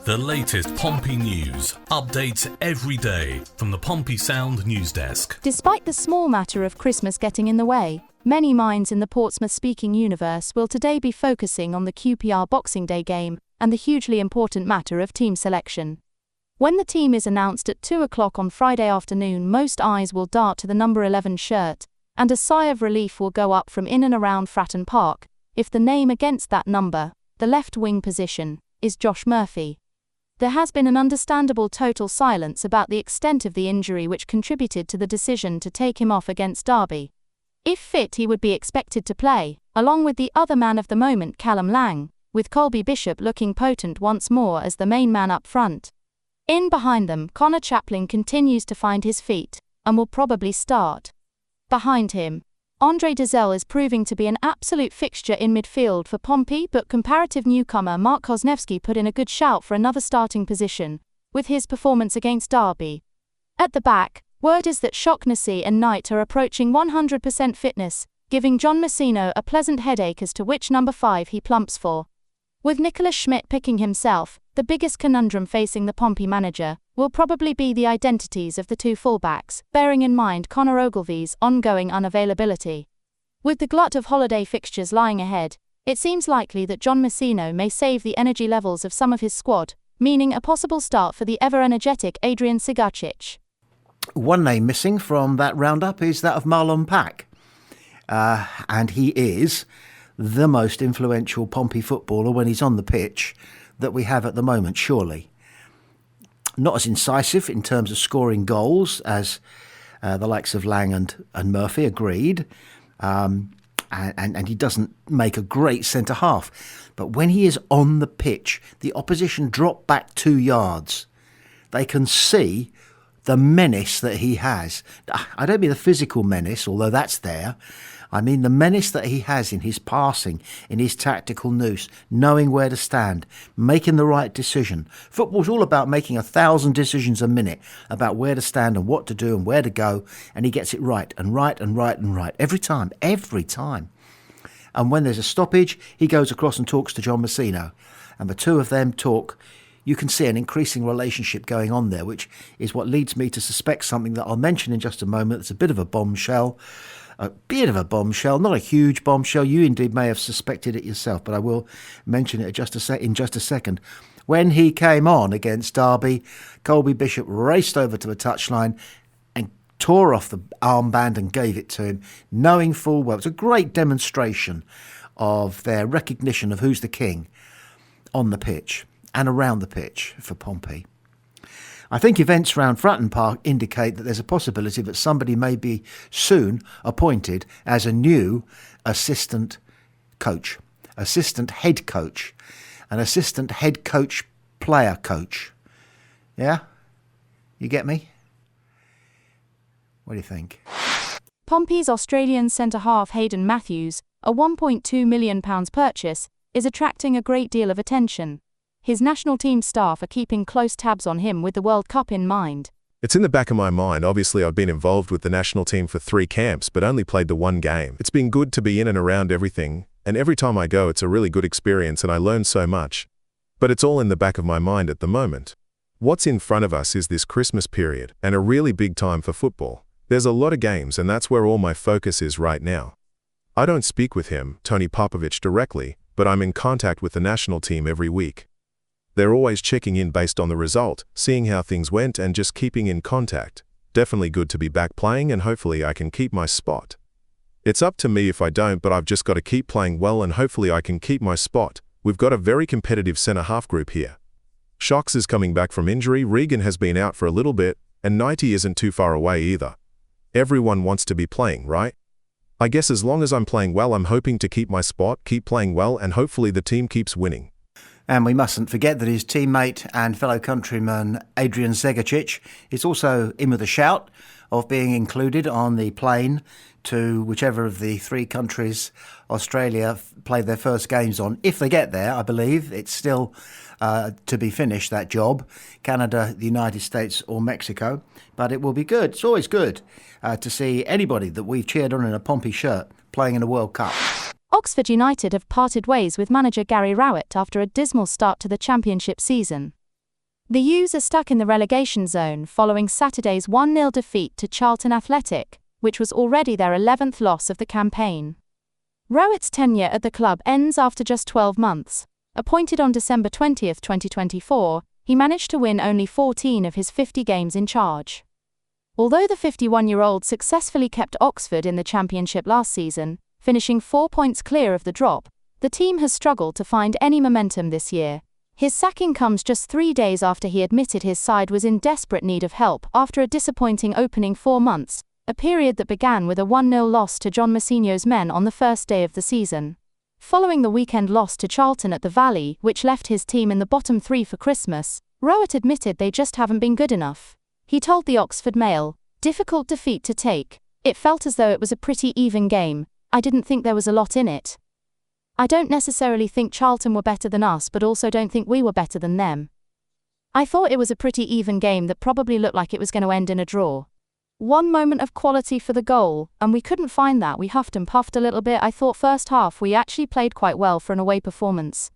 The latest Pompey news, updates every day from the Pompey Sound news desk. Despite the small matter of Christmas getting in the way, many minds in the Portsmouth-speaking universe will today be focusing on the QPR Boxing Day game and the hugely important matter of team selection. When the team is announced at 2 o'clock on Friday afternoon, most eyes will dart to the number 11 shirt, and a sigh of relief will go up from in and around Fratton Park, if the name against that number, the left wing position, is Josh Murphy. There has been an understandable total silence about the extent of the injury which contributed to the decision to take him off against Derby. If fit, he would be expected to play, along with the other man of the moment, Callum Lang, with Colby Bishop looking potent once more as the main man up front. In behind them, Connor Chaplin continues to find his feet, and will probably start. Behind him, Andre Dazelle is proving to be an absolute fixture in midfield for Pompey, but comparative newcomer Mark Kosnevsky put in a good shout for another starting position, with his performance against Derby. At the back, word is that Shaughnessy and Knight are approaching 100% fitness, giving John Messino a pleasant headache as to which number 5 he plumps for. With Nicholas Schmidt picking himself, the biggest conundrum facing the Pompey manager will probably be the identities of the two fullbacks, bearing in mind Conor Ogilvy's ongoing unavailability. With the glut of holiday fixtures lying ahead, it seems likely that John Messino may save the energy levels of some of his squad, meaning a possible start for the ever-energetic Adrian Sigarcic. One name missing from that roundup is that of Marlon Pack. And he is the most influential Pompey footballer when he's on the pitch that we have at the moment, surely. Not as incisive in terms of scoring goals as the likes of Lang and Murphy, agreed. And he doesn't make a great centre-half. But when he is on the pitch, the opposition drop back 2 yards. They can see the menace that he has. I don't mean the physical menace, although that's there. I mean the menace that he has in his passing, in his tactical nous, knowing where to stand, making the right decision. Football's all about making 1,000 decisions a minute about where to stand and what to do and where to go, and he gets it right and right and right and right every time. And when there's a stoppage, he goes across and talks to John Messino, and the two of them talk. You can see an increasing relationship going on there, which is what leads me to suspect something that I'll mention in just a moment. It's a bit of a bombshell. A bit of a bombshell, not a huge bombshell. You indeed may have suspected it yourself, but I will mention it in just a second. When he came on against Derby, Colby Bishop raced over to the touchline and tore off the armband and gave it to him, knowing full well. It's a great demonstration of their recognition of who's the king on the pitch and around the pitch for Pompey. I think events around Fratton Park indicate that there's a possibility that somebody may be soon appointed as a new assistant head coach, an assistant head coach, player coach. Yeah? You get me? What do you think? Pompey's Australian centre-half Hayden Matthews, a £1.2 million purchase, is attracting a great deal of attention. His national team staff are keeping close tabs on him with the World Cup in mind. It's in the back of my mind. Obviously, I've been involved with the national team for 3 camps, but only played the 1 game. It's been good to be in and around everything, and every time I go, it's a really good experience and I learn so much. But it's all in the back of my mind at the moment. What's in front of us is this Christmas period, and a really big time for football. There's a lot of games, and that's where all my focus is right now. I don't speak with him, Tony Popovich, directly, but I'm in contact with the national team every week. They're always checking in based on the result, seeing how things went and just keeping in contact. Definitely good to be back playing, and hopefully I can keep my spot. It's up to me if I don't, but I've just got to keep playing well and hopefully I can keep my spot. We've got a very competitive centre-half group here. Shocks is coming back from injury, Regan has been out for a little bit, and Knighty isn't too far away either. Everyone wants to be playing, right? I guess as long as I'm playing well, I'm hoping to keep my spot, keep playing well, and hopefully the team keeps winning. And we mustn't forget that his teammate and fellow countryman Adrian Sigarcic is also in with a shout of being included on the plane to whichever of the 3 countries Australia play their first games on. If they get there, I believe it's still to be finished, that job. Canada, the United States or Mexico. But it will be good. It's always good to see anybody that we've cheered on in a Pompey shirt playing in a World Cup. Oxford United have parted ways with manager Gary Rowett after a dismal start to the championship season. The U's are stuck in the relegation zone following Saturday's 1-0 defeat to Charlton Athletic, which was already their 11th loss of the campaign. Rowett's tenure at the club ends after just 12 months. Appointed on December 20, 2024, he managed to win only 14 of his 50 games in charge. Although the 51-year-old successfully kept Oxford in the Championship last season, finishing 4 points clear of the drop, the team has struggled to find any momentum this year. His sacking comes just 3 days after he admitted his side was in desperate need of help after a disappointing opening 4 months, a period that began with a 1-0 loss to John Mousinho's men on the first day of the season. Following the weekend loss to Charlton at the Valley, which left his team in the bottom 3 for Christmas, Rowett admitted they just haven't been good enough. He told the Oxford Mail, "Difficult defeat to take. It felt as though it was a pretty even game. I didn't think there was a lot in it. I don't necessarily think Charlton were better than us, but also don't think we were better than them. I thought it was a pretty even game that probably looked like it was going to end in a draw. One moment of quality for the goal, and we couldn't find that. We huffed and puffed a little bit. I thought first half we actually played quite well for an away performance.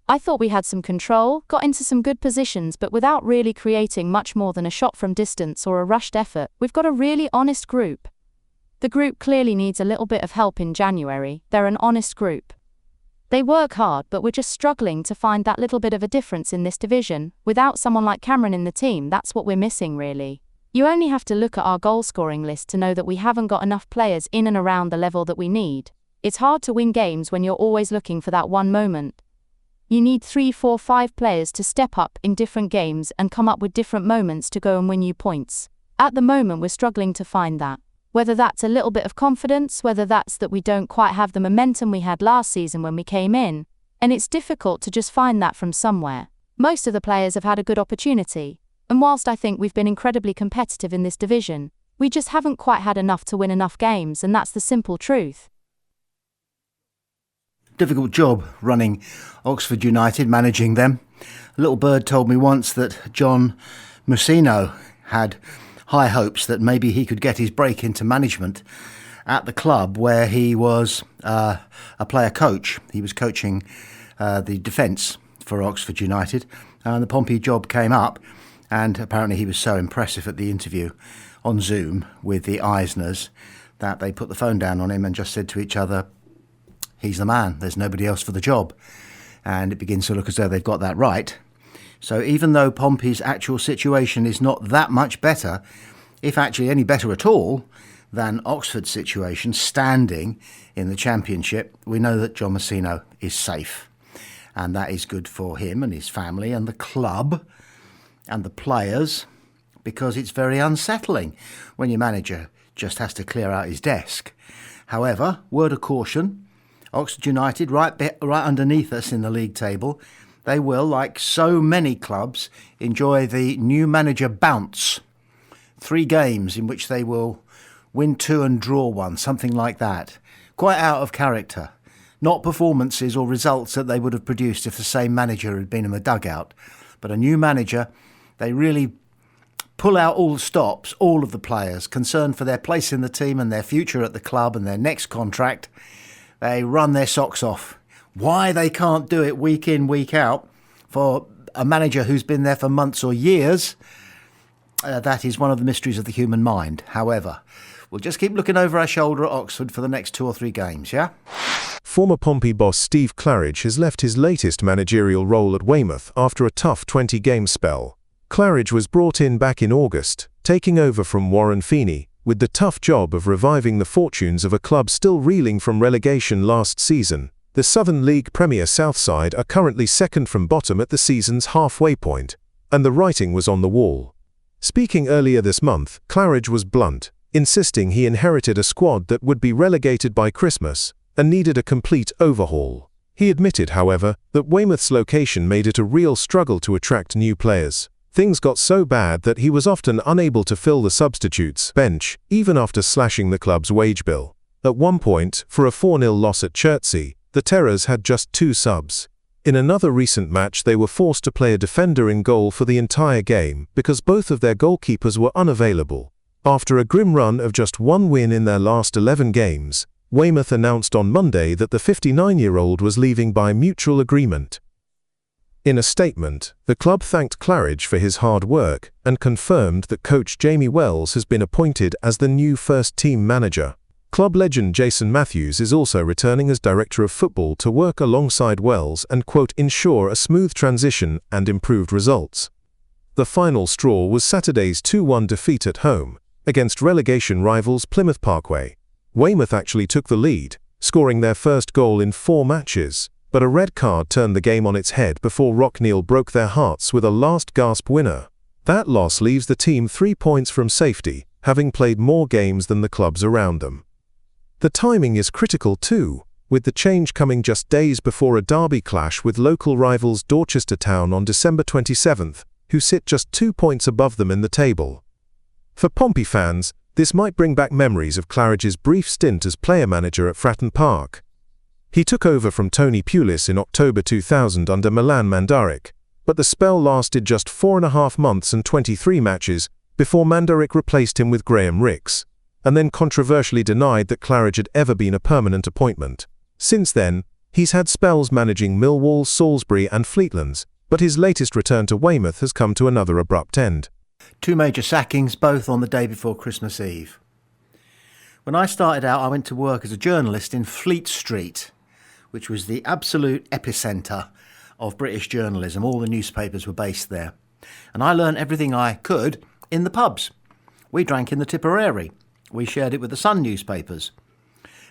I thought we had some control, got into some good positions, but without really creating much more than a shot from distance or a rushed effort. We've got a really honest group. The group clearly needs a little bit of help in January. They're an honest group. They work hard, but we're just struggling to find that little bit of a difference in this division. Without someone like Cameron in the team, that's what we're missing really. You only have to look at our goal-scoring list to know that we haven't got enough players in and around the level that we need. It's hard to win games when you're always looking for that one moment. You need 3, 4, 5 players to step up in different games and come up with different moments to go and win you points. At the moment we're struggling to find that. Whether that's a little bit of confidence, whether that's that we don't quite have the momentum we had last season when we came in, and it's difficult to just find that from somewhere. Most of the players have had a good opportunity, and whilst I think we've been incredibly competitive in this division, we just haven't quite had enough to win enough games, and that's the simple truth. Difficult job running Oxford United, managing them. A little bird told me once that John Mousinho had high hopes that maybe he could get his break into management at the club where he was a player coach. He was coaching the defence for Oxford United, and the Pompey job came up, and apparently he was so impressive at the interview on Zoom with the Eisners that they put the phone down on him and just said to each other, "He's the man, there's nobody else for the job." And it begins to look as though they've got that right. So even though Pompey's actual situation is not that much better, if actually any better at all, than Oxford's situation, standing in the Championship, we know that John Mousinho is safe. And that is good for him and his family and the club and the players, because it's very unsettling when your manager just has to clear out his desk. However, word of caution, Oxford United, right underneath us in the league table, they will, like so many clubs, enjoy the new manager bounce. 3 games in which they will win 2 and draw 1, something like that. Quite out of character. Not performances or results that they would have produced if the same manager had been in the dugout. But a new manager, they really pull out all the stops, all of the players, concerned for their place in the team and their future at the club and their next contract. They run their socks off. Why they can't do it week in, week out for a manager who's been there for months or years, that is one of the mysteries of the human mind. However, we'll just keep looking over our shoulder at Oxford for the next 2 or 3 games, yeah? Former Pompey boss Steve Claridge has left his latest managerial role at Weymouth after a tough 20-game spell. Claridge was brought in back in August, taking over from Warren Feeney, with the tough job of reviving the fortunes of a club still reeling from relegation last season. The Southern League Premier Southside are currently second from bottom at the season's halfway point, and the writing was on the wall. Speaking earlier this month, Claridge was blunt, insisting he inherited a squad that would be relegated by Christmas and needed a complete overhaul. He admitted, however, that Weymouth's location made it a real struggle to attract new players. Things got so bad that he was often unable to fill the substitutes bench, even after slashing the club's wage bill. At one point, for a 4-0 loss at Chertsey, the Terrors had just 2 subs. In another recent match, they were forced to play a defender in goal for the entire game because both of their goalkeepers were unavailable. After a grim run of just 1 win in their last 11 games, Weymouth announced on Monday that the 59-year-old was leaving by mutual agreement. In a statement, the club thanked Claridge for his hard work and confirmed that coach Jamie Wells has been appointed as the new first-team manager. Club legend Jason Matthews is also returning as director of football to work alongside Wells and, quote, ensure a smooth transition and improved results. The final straw was Saturday's 2-1 defeat at home against relegation rivals Plymouth Parkway. Weymouth actually took the lead, scoring their first goal in 4 matches, but a red card turned the game on its head before Rockneal broke their hearts with a last-gasp winner. That loss leaves the team 3 points from safety, having played more games than the clubs around them. The timing is critical too, with the change coming just days before a derby clash with local rivals Dorchester Town on December 27th, who sit just 2 points above them in the table. For Pompey fans, this might bring back memories of Claridge's brief stint as player-manager at Fratton Park. He took over from Tony Pulis in October 2000 under Milan Mandaric, but the spell lasted just 4.5 months and 23 matches before Mandaric replaced him with Graham Rix, and then controversially denied that Claridge had ever been a permanent appointment. Since then, he's had spells managing Millwall, Salisbury and Fleetlands, but his latest return to Weymouth has come to another abrupt end. 2 major sackings, both on the day before Christmas Eve. When I started out, I went to work as a journalist in Fleet Street, which was the absolute epicentre of British journalism. All the newspapers were based there. And I learned everything I could in the pubs. We drank in the Tipperary. We shared it with the Sun newspapers.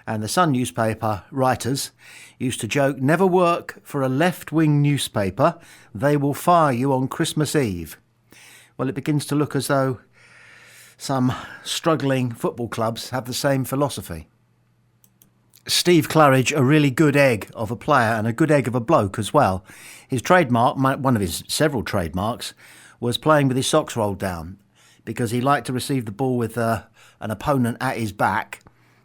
And the Sun newspaper writers used to joke, never work for a left-wing newspaper, they will fire you on Christmas Eve. Well, it begins to look as though some struggling football clubs have the same philosophy. Steve Claridge, a really good egg of a player and a good egg of a bloke as well. His trademark, one of his several trademarks, was playing with his socks rolled down, because he liked to receive the ball with an opponent at his back,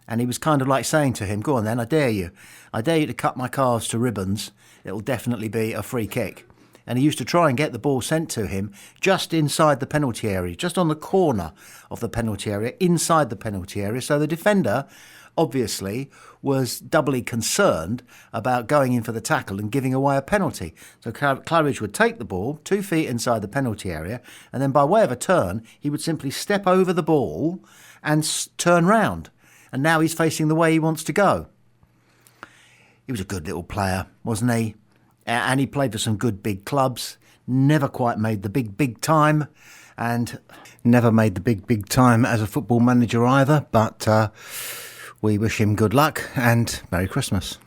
and he was kind of like saying to him, go on then, I dare you to cut my calves to ribbons, it'll definitely be a free kick. And he used to try and get the ball sent to him just inside the penalty area, just on the corner of the penalty area, inside the penalty area, so the defender obviously was doubly concerned about going in for the tackle and giving away a penalty. So Claridge would take the ball 2 feet inside the penalty area, and then by way of a turn, he would simply step over the ball and turn round. And now he's facing the way he wants to go. He was a good little player, wasn't he? And he played for some good big clubs. Never quite made the big time, and never made the big time as a football manager either. But we wish him good luck and Merry Christmas.